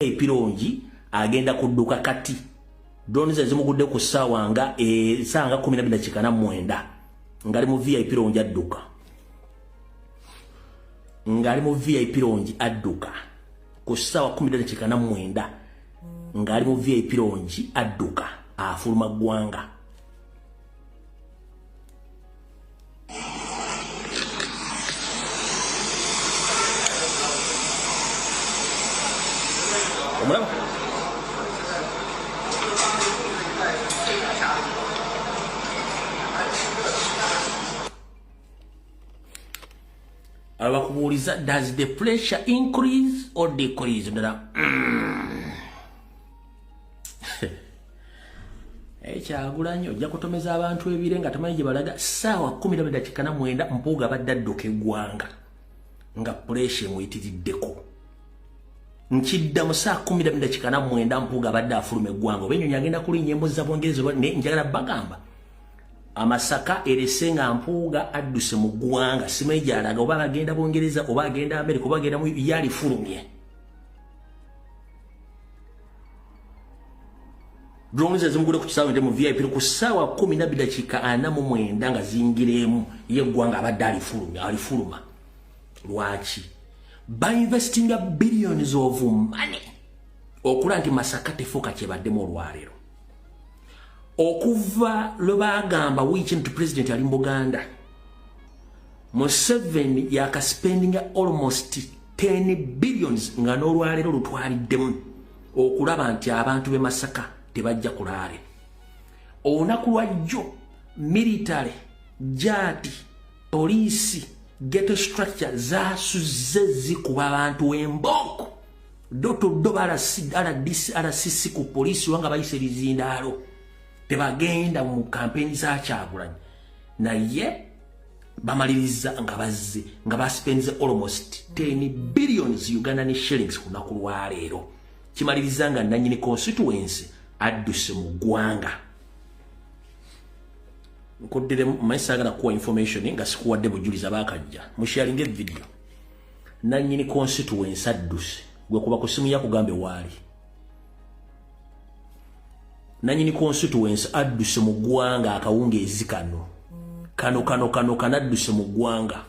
Epilongi agenda kudduka kati drones ezimugudde ku ssaawa nga sanga 12:09 ngali mu VIP Rongi adduka ngali mu VIP Rongi adduka ku ssaawa 12:09 ngali mu VIP Rongi adduka afuluma ggwanga omulaba abakubuuliza does the pressure increase or decrease ndala Kyagulanyi ojja kutomeza abantu ebire nga tamanyi gye balaga ssaawa 12:09 Mpuuga abadde adduka eggwanga nga pressure emuyitiriddeko nkidda mu saa 12:09 Mpuuga abadde afuluma eggwanga oba ennyonyi agenda kulinnya embuzi za Bungereza oba njagala bagamba Amasaka erese nga Mpuuga adduse mu ggwanga simanyi gy'alaga oba agenda Bungereza oba agenda Amerika oba agenda mu yalifulumye drones ezimugudde ku kisaawe nte mu VIP ku ssaawa 12:49 nga zingiremu yeggwanga abadde alifuluma lwaki investing billions of money okula nti Masaka tefuuka kyebaddemu olwaleero okuva lwe bagamba wiiki nti president ali mu Buganda Museveni yakaspending almost 10 billions nga n'olwaleero lutwaliddemu okulaba nti abantu b'e Masaka tebajja kulaale olunaku lwajjo military jati poliisi ghetto structure zasuzze zikuba abantu emboko doto RCC ku poliisi wanga bayise bizindaalo tebagenda mu kampeni za Kyagulanyi naye bamaliriza nga bazze nga baspenze almost 10 billions Ugandan shillings ku lunaku lwaleero kimaliriza nga nannyini constituency adduse mu ggwanga nkoddere maisagala kuwa information nga sikuwadde bujuliza bakajja musharinge video nannyini constituency adduse gwe kuba ku simu yakugambe waali nannyini constituency adduse mu ggwanga akawungeezi kano kanadduse mu ggwanga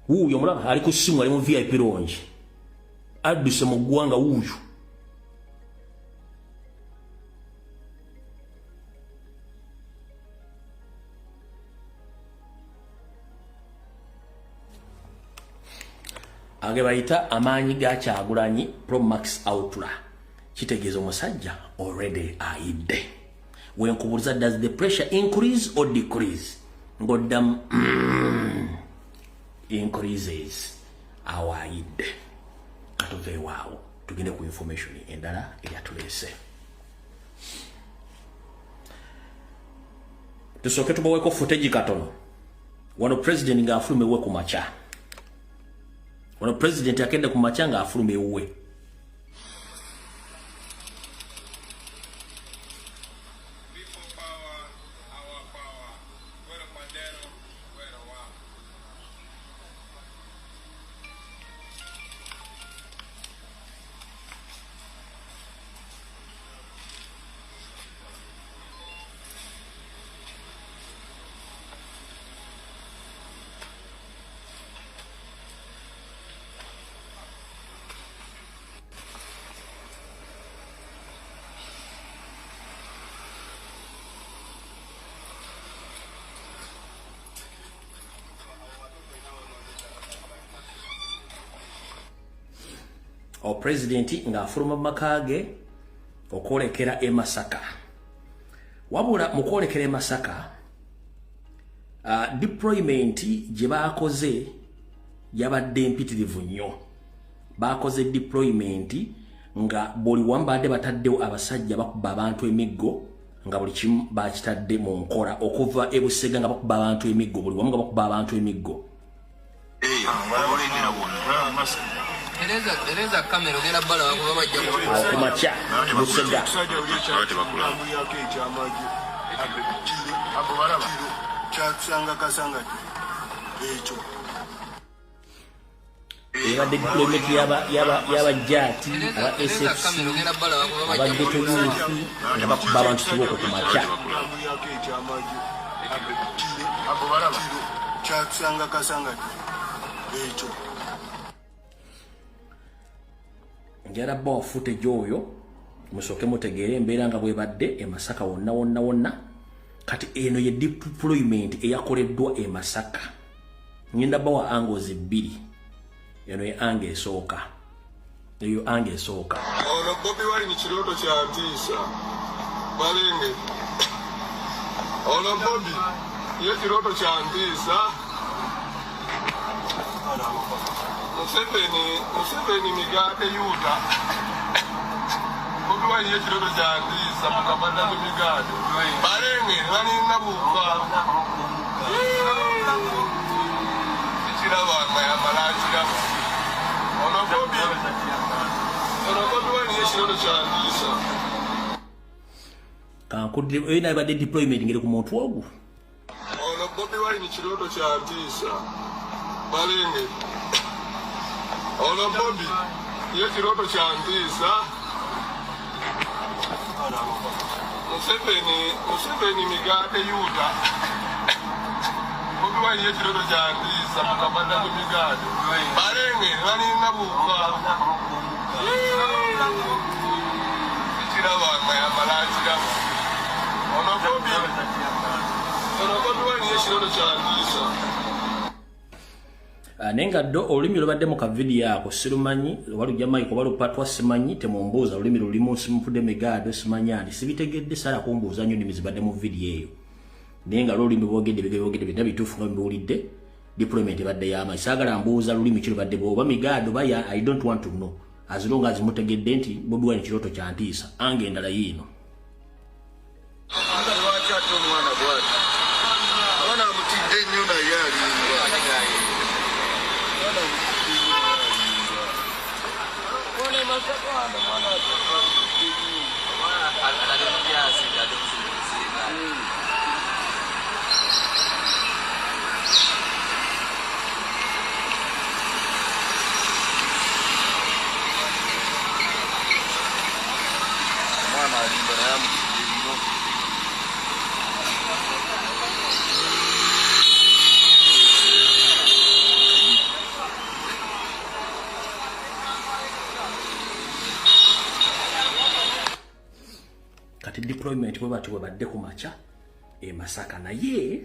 wuuyo mulaba ali ku simu ali mu VIP Rongi adduse mu ggwanga wuuyo age bayita amaanyi ga Kyagulanyi Pro Max Outla kitegeeza omusajja already ayidde wenkubuliza does the pressure increase or decrease ngoddamu increases awayidde katuve waawo tugende ku information endala eyatulese tusooke tubaweko footage katono wano president nga afulumewe ku macha wano president akenda ku macha nga afulumewe o president nga afuluma makage okwolekera e Masaka wabula mukwolekera e Masaka deployment gye baakoze yabadde mpitirivu nnyo baakoze deployment nga buli wambadde bataddewo abasajja bakuba abantu emiggo nga buli kimu bakitadde mu nkola okuva e Busega nga bakuba abantu emiggo buli wamu nga bakuba abantu emiggo Eleza kamera ogenda bala wako bajja ku macha Busega yabadde diplomat yaba jati aba SFC aba ghetto youth nga bakuba abantu kiboko ku makya chakusanga kasanga ekyo njala bo footage oyo musoke mutegeere embeera nga bwebadde e Masaka wonna kati eno ye deployment eyakoleddwa e Masaka ngenda bawa angles bbiri eno ye ange esooka eyo ange esooka ono Bobi Wine ni kiroto kya ntiisa balenge ono Bobi ye kiroto kya ntiisa Museveni migate yuta Bobi Wine ye kiroto kya ntiisa mukabanda ku migate balenge nani nabuka kiraba maya malachira ono Bobi Wine ye kiroto kya ntiisa kankudde ena yabadde deployment ngeri ku muntu ogwo ono Bobi Wine kiroto kya ntiisa balenge ono Bobi ye kiroto kya ntiisa Museveni migate yuta Bobi Wine ye kiroto kya ntiisa mukabanda ku migate balenge nani nabuka kiraba maya malachira ono Bobi Wine ye kiroto kya ntiisa nenga do olulimi lubadde mu kavidiyo ako sirumanyi walujja mayiko balupatwa simanyi temumbuuza olulimi lulimu simpude megado simanyani sibitegedde sala kumbuuza nnyo nnimi zibadde mu vidiyo eyo nenga lulimi bwogedde bidda bituufu nga bibuulidde deployment ebadde y'amaanyi saagala mbuuza lulimi ki lubadde bwoba migado baya I don't want to know as long as mutegedde nti Bobi Wine kiroto kya ntiisa ange endala yiino kati deployment bwe bati bwebadde ku makya e Masaka naye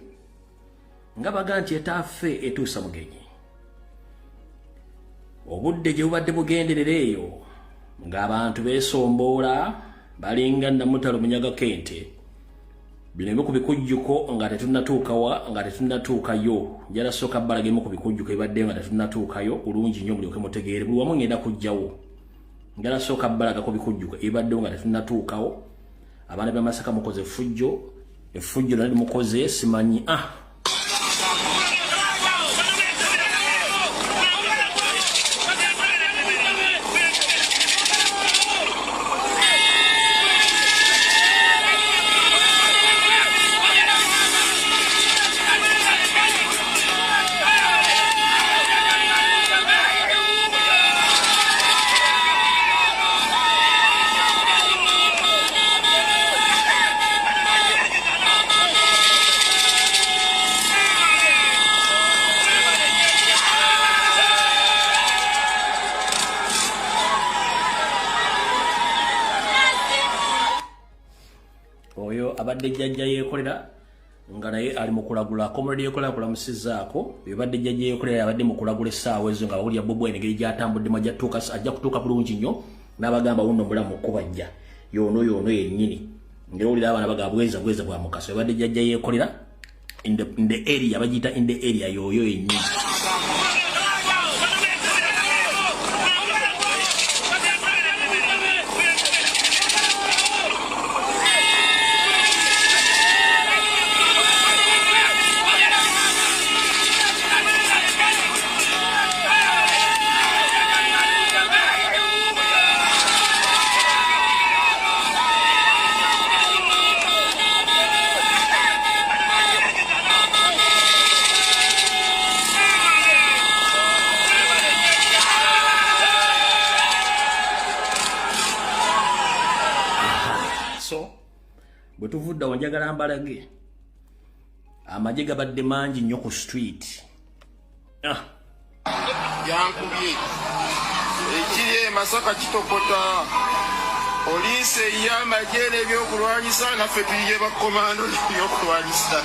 nga baga nti etaffe etuusa mugenyi obudde gye bubadde bugenderera eyo ng'abantu beesomboola balinga Namutalo Munyaga Kente bileme ku bikujjuko nga tetunnatuukayo njala sooka balagemu ku bikujjuko ebadde nga tetunnatuukayo bulungi nnyo mulyoke mutegeere buli wamu ngenda kujjawo njala sooka balaga ku bikujjuko ebadde nga tetunnatuukawo abaana b'e Masaka mukoze effujjo nali mukoze simanyi abadde jjajja yeekolera nga naye ali mu kulagula comrade yeekolera kulamusizaako ebadde jjajja yeekolera abadde mu kulagula essaawa ezo nga bawulira Bobi Wine engeri gy'atambuddemu ajja kutuuka bulungi nnyo n'abagamba wuno omulamu okubajja yoono yennyini ngeri owulira abaana bagaba bweza bwa mukaso ebadde jjajja yeekolera in the area bagiyita in the area yooyo yennyini bwe tuvudda wanjagala mbalage amagye gabadde mangi nnyo ku street yankubye ekiri Masaka kitokota poliisi ey'amagye n'ebyokulwanyisa naffe tuyiye bakomando n'ebyokulwanyisa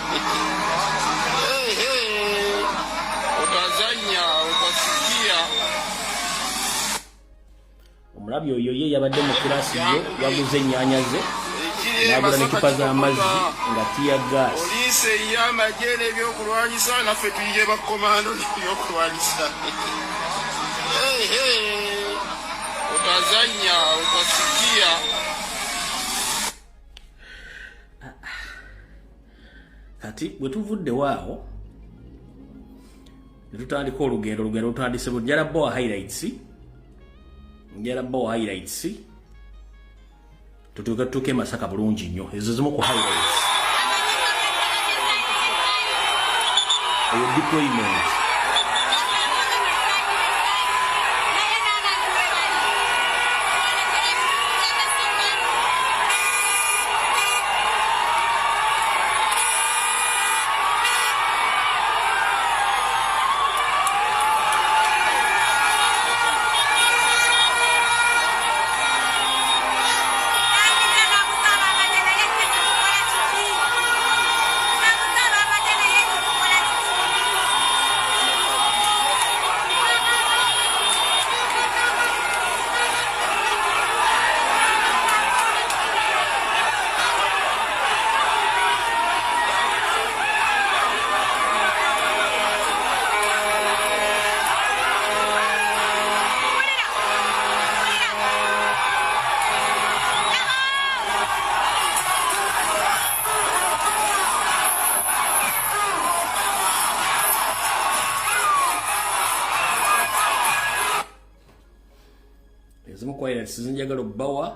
otazanya otasikia omulabi oyo ye yabadde mu kirasi yo yaguze ennyanya ze n'agula n'eccupa z'amazzi nga tiya gaasi poliisi ey'amagye n'ebyokulwanyisa naffe tuyiye bakomando n'ebyokulwanyisa utazanya utasikia kati bwe tuvuddewo awo ne tutandika olugendo lutandise njala boa highlights tutuuke Masaka bulungi nnyo ezo zimu ku highlights eyo deployment ezimu ku highlights zinjagala obbawa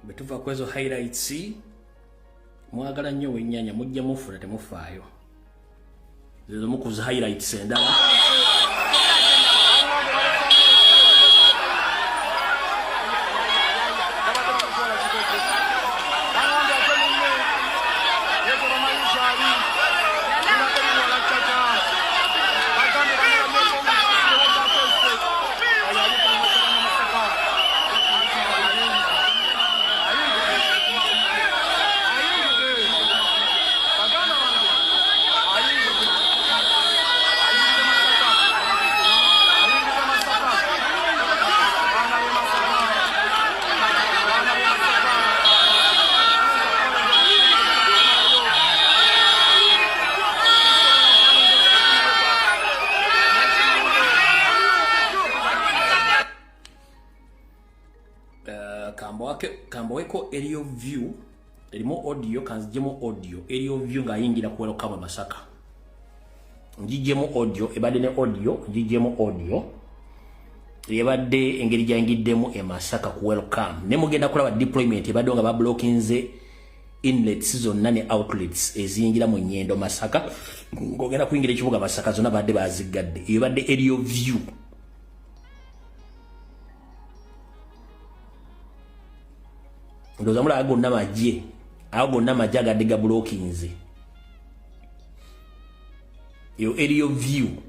betuva kwezo highlights mwagala nnyo wennyanya mujja mufuna temufaayo zezo mukuza highlights endala kamboweko Elio View elimo audio kanzijemo audio Elio View nga yingira ku welcome Masaka njijemo audio ebadde ne audio njijemo audio ebadde engeri jangiddemu e Masaka ku welcome ne mugenda kulaba deployment ebadde nga ba blockinze inlets zonna ne outlets eziyingira mu Nyendo Masaka ngogenda kuyingira ekibuga Masaka zonna badde bazigadde ebadde Elio View ndoza mula agonna majje agadde ga blockings eyo aerial view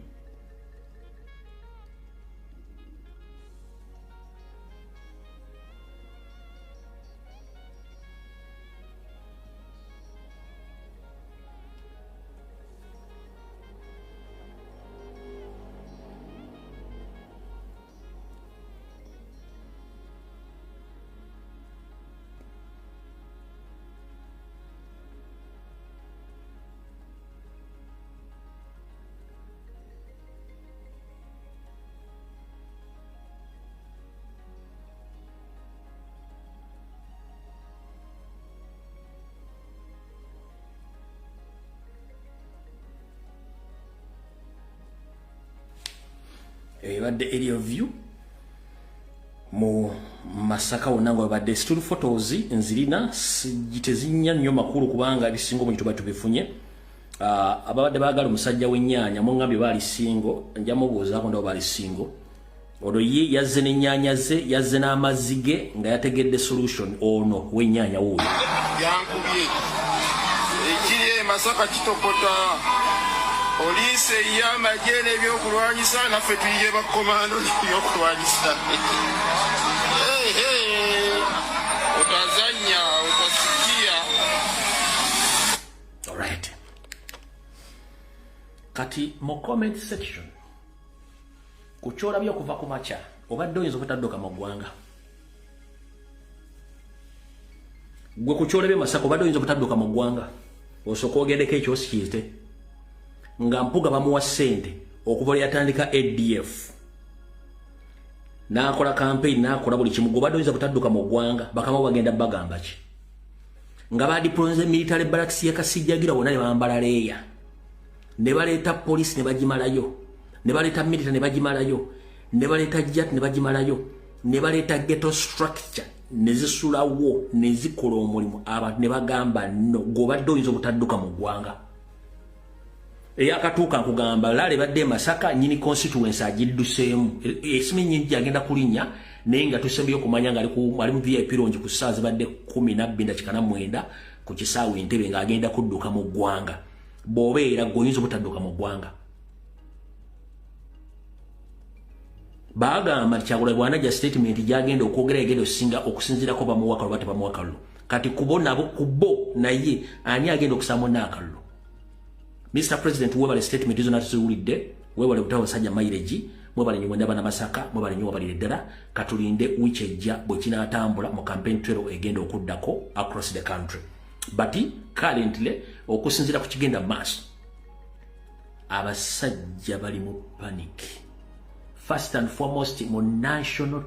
ebadde aerial view mu Masaka wonna nga wabadde still photos nzirina tezinnya nnyo makulu kubanga bisingo mu kituba tubifunye ababadde baagala omusajja w'ennyaanya mungambye baali singo nja mubuuzaako ndaba baali singo olwo ye yazze n'ennyaanya ze yazze n'amazzi ge nga yategedde solution ono w'ennyaanya wuuyo yankubye ekiri Masaka kitokota Police y'amagye n'ebyokulwanyisa naffe tuyiye bakomando n'ebyokulwanyisa utazanya utasikia. Alright, kati mu comment section kuchola byo kuva ku macha obadde oyinza okutadduka mu ggwanga gwe kuchola byo Masaka obadde oyinza okutadduka mu ggwanga osooka ogendeko ekyosi kiyite nga mpuga bamuwa ssente okuva yatandika ADF nakola campaign nakola buli kimu gobadde oyinza kutadduka mu ggwanga bakama bagenda bagamba ki nga badipronze military barracks ya Kasijjagira wona ne bambala leya ne baleeta police ne bagimalayo ne baleeta military ne bagimalayo ne baleeta jet ne bagimalayo ne baleeta ghetto structure ne zisulawo ne zikola omulimu abantu ne bagamba no gobadde oyinza kutadduka mu ggwanga eyakatuuka nkugamba lale badde Masaka nyini constituency agidduseemu esimi nyingi agenda kulinya naye nga tusembye okumanya nga ali mu VIP longi ku ssaawa zibadde 12:09 ku kisaawe Entebbe nga agenda kudduka mu ggwanga bw'obeera g'oyinza obutadduka mu ggwanga bagamba Kyagulanyi bw'anajja statement gyagenda okwogera egenda okusinziirako bamuwakalu bate bamuwakalu kati kubo nabo kubo naye ani agenda okusaamu n'akalulu Mr. President webale statement izo natuziwulidde webale kutawa basajja mileage mwebale nyumwe ndaba na Masaka mwebale nyumwe balire ddala katulinde wiki ejja bwe kinatambula mu campaign trail egenda okuddako across the country but currently okusinzira ku kigenda maaso abasajja bali mu panic first and foremost mu national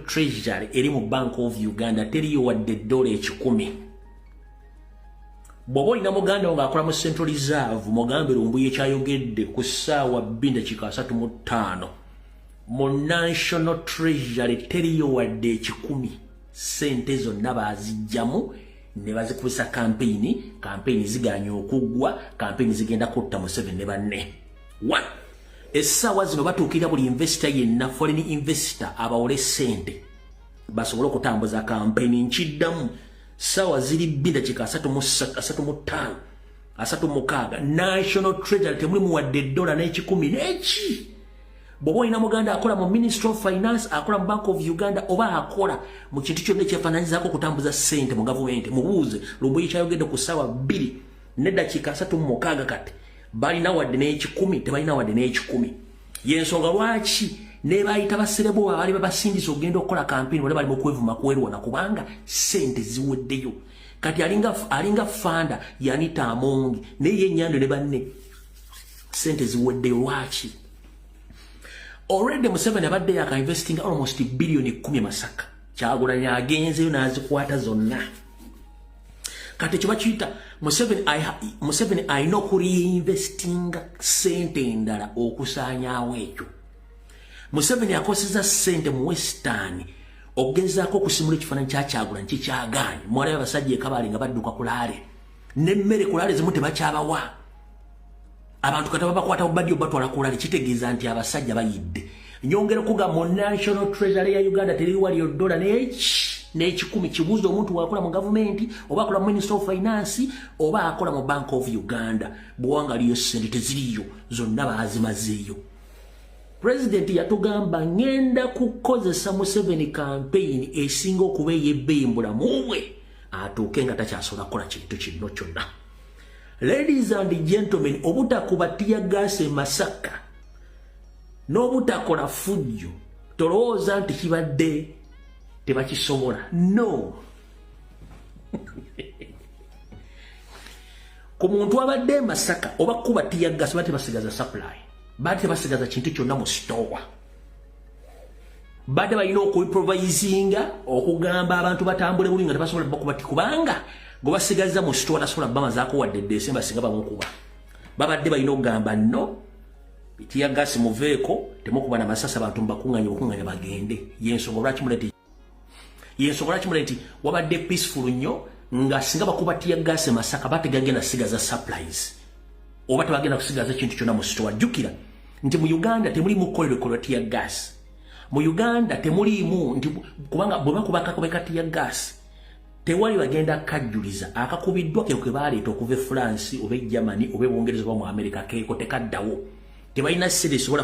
treasury eri mu Bank of Uganda teriyo wadde $10,000 bw'oba olina muganda wo ng'akola mu Central Reserve mugambe Lumbuye kyayogedde ku ssaawa 2:35 mu National Treasury teriyo wadde $10,000 ssente zonna baazijjamu ne bazikubisa kampeyini ziganye okuggwa kampeyini zigenda kutta Museveni ne banne essaawa zino batuukirira buli investor yenna foreign investor abawole ssente basobole okutambuza kampeyini nkiddamu sawa ziri 2:35 National Treasury temulimu wadde $10 n'ekikumi n'eki bw'oba olina muganda akola mu Ministry of Finance akola mu Bank of Uganda oba akola mu kintu kyonna ekyefaananyizaako okutambuza ssente mu gavumenti mubuuze Lumbuye kyayogedde ku ssaawa 2:36 kati balina wadde n'ekikumi tebalina wadde n'ekikumi yensonga lwaki ne bayita baserebo abali babasindisa ogenda okukola campaign wale bali mu kwevuma kwerwana kubanga ssente ziweddeyo kati alinga fanda yanita amongi naye ennyando ne banne ssente ziweddeyo lwaki already Museveni abadde yaka-investing almost $10 billion Masaka Kyagulanyi agenzeyo n'azikwata zonna kati kye bakiyita Museveni alina okureinvestinga ssente endala okusaanyaawo ekyo Museveni akoseza ssente mu Western ogezaako okusimula ekifaananyi kya Kyagulanyi kikyagaanye muwala y'abasajja ekabaali nga badduka ku laale n'emmere ku laale zimu tebakyabawa abantu kati babakwata bubadde batwala ku laale kitegeeza nti abasajja bayidde nyongera okuga mu National Treasury ya Uganda teriwaliyo $1 n'eki n'ekikumi kibuuza omuntu wakola mu gavumenti oba akola mu Minister of Finance oba akola mu Bank of Uganda bwanga liyo ssente teziriyo zonna baazimazeeyo. President yatugamba ngenda kukozesa Museveni campaign esinga okuba ey'ebbeeyi mu bulamu bwe atuuke nga takyasobola kukola kintu kino kyonna. Ladies and gentlemen, obutakuba tiyagase Masaka n'obutakola fujjo tolowooza nti kibadde tebakisobola. No. Ku muntu abadde Masaka oba kuba tiyagase bate basigaza supply. Bate basigaza kintu kyonna mu store. Bade balina okubiprovisinga okugamba abantu batambule buli nga tebasobola bakuba kubanga go basigaza mu store tasobola bamazaako wadde December singa bamukuba. Babadde balina okugamba no bitiya gas mu veeko temukuba na masasa abantu bakunganya bagende. Yensonga lwaki muleti wabadde peaceful nnyo nga singa bakuba tiya gas Masaka bategagenda sigaza supplies oba tebagenda kusigaza kintu kyonna mu store. Jjukira nti mu Uganda temuli mu kolero tiya gas. Mu Uganda temuliimu nti kubanga bwe bakubaka tiya gas tewali bagenda kajjuliza akakubiddwa ke baleeta okuva France oba Germany oba Bungereza oba mu America keeko tekaddawo. Tebalina ssere esobola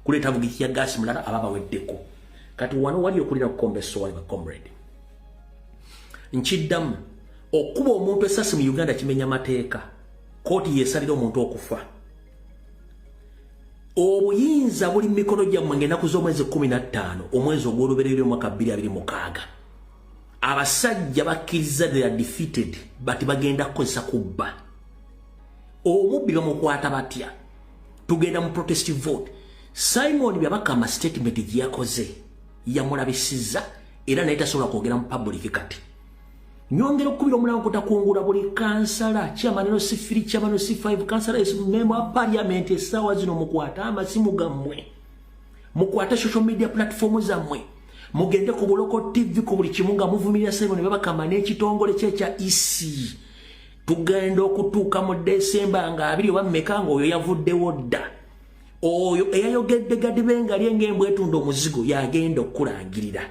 kuleeta bugiti ya gas mulala ababaweddeko. Kati wano wali okulira kukomba essowaali comrade. Nkiddamu okuba omuntu essasi mu Uganda kimenya mateeka. Kooti yeesalira omuntu okufa. Obuyinza buli mu mikono gyammwe ng'ennaku z'omwezi 15 omwezi ogw'olubereberye omwaka 2026. Abasajja bakkiriza they are defeated bati bagenda kukozesa kubba. Omubbi bamukwata batya. Tugenda mu protest vote. Simon byabakama statement gye yakoze yamulabisiza era naye tasobola kwogera mu public kati. Nyongera okubira omulango kutakungula buli kansala chairman no C3 chairman no C5 kansala is member of parliament essaawa zino mukwata amasimu gammwe mukwata social media platform zammwe mugende ku Buloko TV ku buli kimu nga muvumirira Simon byabakama n'ekitongole kya EC. Tugenda okutuuka mu December nga 2 oba mmeka nga oyo yavuddewo dda. Oyo eyayogedde Gadibenga lyengembwe etunda omuzigo yagenda okulangirira.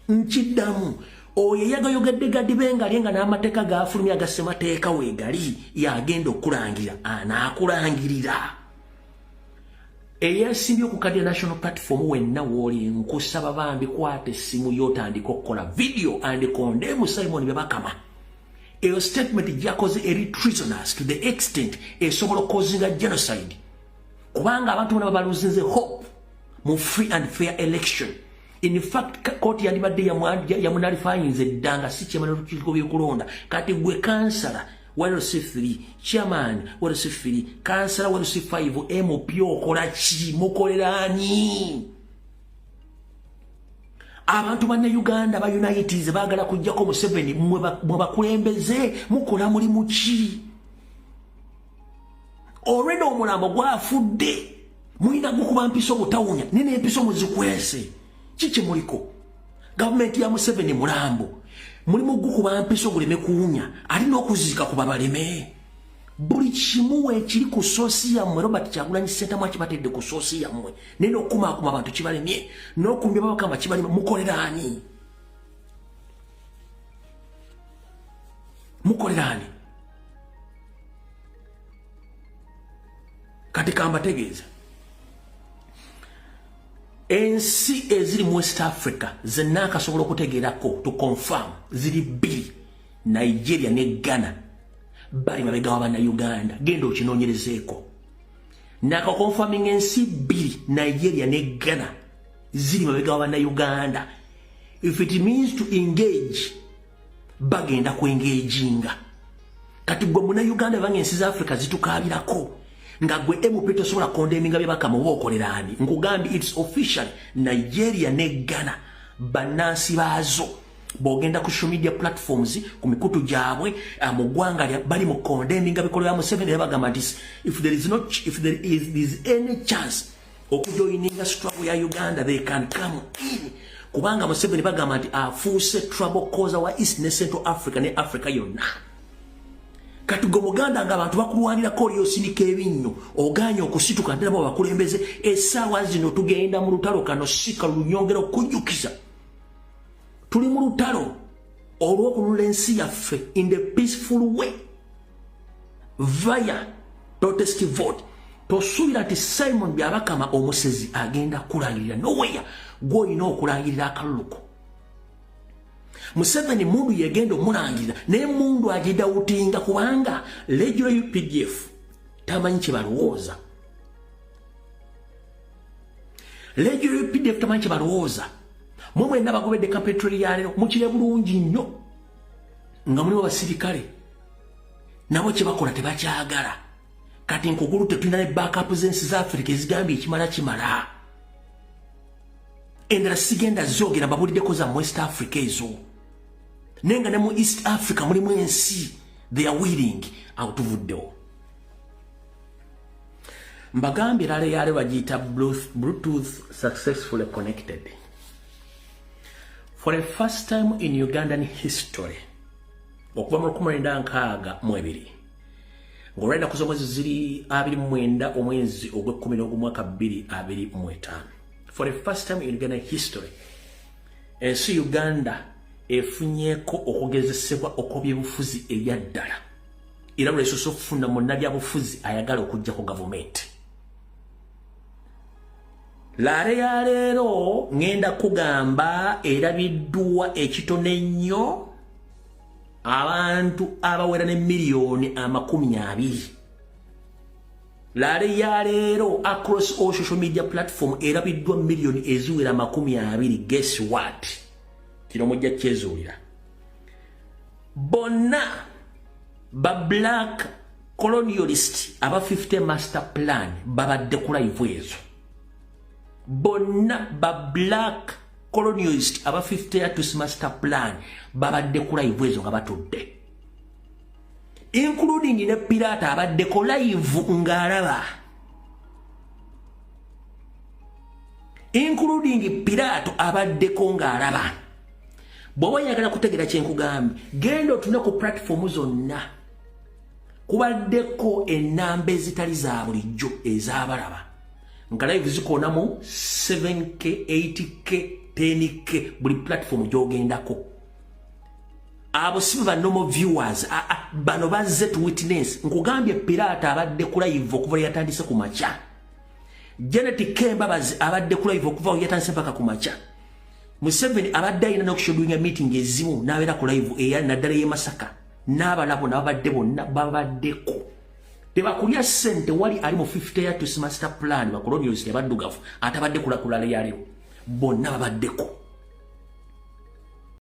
Nkiddamu oyo yagayogedde Gadibenga lyenga n'amateeka gaafulumya agasemateeka weegali yagenda okulangirira anaakulangirira. Eyasimbye okukadira national platform wenna wooli nkusaba bambi kwata essimu y'otandika okukola video and condemn Simon Byabakama. Eyo statement gyakoze eri treasonous to the extent esobola okukozinga genocide. Kubanga abantu bonna babaluzinze hope mu free and fair election. In fact, kooti yandibadde yamunalifayinze eddanga si chairman olukiiko by'okulonda kati gwe kansala WLC3 chairman WLC3 kansala WLC5 MP okola ki mukoleraani? Abantu banne Uganda ba United baagala kujjako Museveni mwe bakulembeze mukola mulimu ki? Already omulambo gwafudde mulina gukuba mpiso butawunya nene empiso muzikwese kiki muliko gavumenti ya Museveni mulambo mulimu gukuba mpiso guleme kuwunya alina okuzika kuba baleme buli kimu ekiri ku sosi yammwe Robert Kyagulanyi Ssentamu akibatedde ku sosi yammwe nene okumaakuma abantu kibalemye n'okumbya Byabakama kibalema mukoleraani? Mukoleraani? Kati kambategeeza ensi eziri mu West Africa zenna akasobola okutegeerako to confirm ziri 2 Nigeria ne Ghana bali mabega w'abana Uganda genda okinoonyerezeeko nakakonfirming ensi 2 Nigeria ne Ghana ziri mabega w'abana Uganda. If it means to engage bagenda ku engaginga kati gwe muna Uganda bange ensi za Africa zitukaabirako nga gwe MP tosobola condemninga Byabakama oba okoleraani. Nkugambye it's official Nigeria ne Ghana bannansi baazo bogenda ku social media platforms ku mikutu gyabwe mu ggwanga bali mu condemninga bikolwa bya Museveni bagamba nti if there is any chance okujoininga struggle ya Uganda they can come in kubanga Museveni bagamba nti afuuse trouble causer wa East ne Central Africa ne Africa yonna. Kati gwe Muganda nga abantu bakulwanirako olyosindika ebinnyo oganya okusituka ntera bo bakulembeze essaawa zino tugenda mu lutalo kano sika lunyongera okujjukiza tuli mu lutalo olw'okununula ensi yaffe in the peaceful way via protest vote. Tosuubira nti Simon Byabakama omusezi agenda kulangirira nowhere gw'olina okulangirira akaluluko. Museveni mundu yegenda omulangirira naye mundu agidawutinga kubanga regular UPDF tamanyi kye balowooza. Regular UPDF tamanyi kye balowooza. Mwe mwenna bagobedde kapetroli ya leero mukire bulungi nnyo nga mulimu abasirikale nabo kye bakola tebakyagala. Kati nkugulu tetulina ne backup z'ensi za Africa ezigambye ekimala kimala. Endala sigenda zogera babuliddeko za West Africa ezo. Nenga ne mu East Africa mulimu ensi they are willing awutuvuddewo. Mbagambye lale yale bagiyita Bluetooth successfully connected. For the first time in Ugandan history, okuva mu 1962 ng'olwenda ku z'omwezi ziri 29 omwezi ogw'Ekkumi mwaka 2025. For the first time in Ugandan history, ensi Uganda efunyeeko okugezesebwa okw'ebyobufuzi ebya ddala era lw'esoose okufuna munnabyabufuzi ayagala okujja ku gavumenti. Laale ya leero ngenda kugamba erabiddwa ekitone ennyo abantu abawera ne miliyoni 20. Laale ya leero across all social media platform erabiddwa miliyoni eziwera 20. Guess what? Kino mujja kyezuulira. Bonna ba black colonialist aba 50 master plan babadde ku live ezo. Bonna ba black colonialist aba 50 years master plan babadde ku live ezo nga batudde, including ne pirata abadde ko live ng'alaba, including pirato abadde ko ng'alaba. Bw'oba oyagala kutegera kye nkugambye genda otune ku platform zonna kubaddeko ennamba ezitali za bulijjo ez'abalaba nga live zikoonamu 7K, 8K, 10K buli platform gy'ogendako. Abo si ba normal viewers, bano bazze to witness. Nkugambye pirata abadde ku live okuva yatandise ku makya. Janet Kembabazi abadde ku live okuva yatandise mpaka ku makya. Museveni abadde ayina n'okushodoinga meeting ezimu n'abeera ku live eya naddala y'e Masaka n'abalabo n'ababadde bonna babaddeko. Tebakulya ssente wali ali mu 50 years master plan ba colonials abaddugavu atabadde kulakulala yaleero bonna babaddeko.